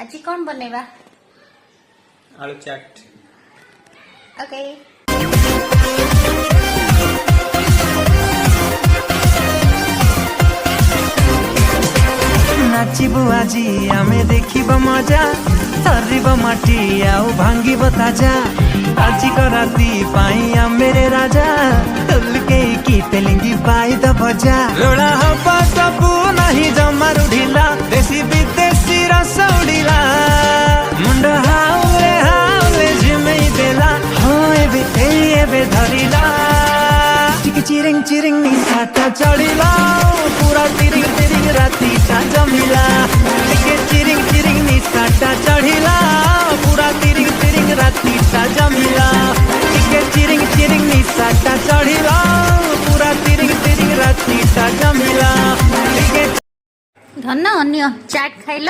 आज कौन बनेगा? आलू चाट। ओके। नाचिबु आजी आमे देखिब मजा थरिब माटी आउ भांगिब ताजा आजी को राती पाई मेरे राजा तुलके की तेलिंगी पाई द बजा लोड़ा हवा सबू नहीं जमारू ढीला देसी विदेशी रस उड़ीला मुंड हाउले झिमेई देला हो एबे धरिला चिरिंग चिरिंग निशाटा चढ़ीला पूरा तिरिंग तिरिंग राती टा जमिला चिरिंग चिरिंग निशाटा चढ़ीला पूरा तिरिंग तिरिंग राती टा जमिला चिरिंग चिरिंग निशाटा चढ़ीला पूरा तिरिंग तिरिंग राती टा जमिला धन्य अन्य चाट खाइल।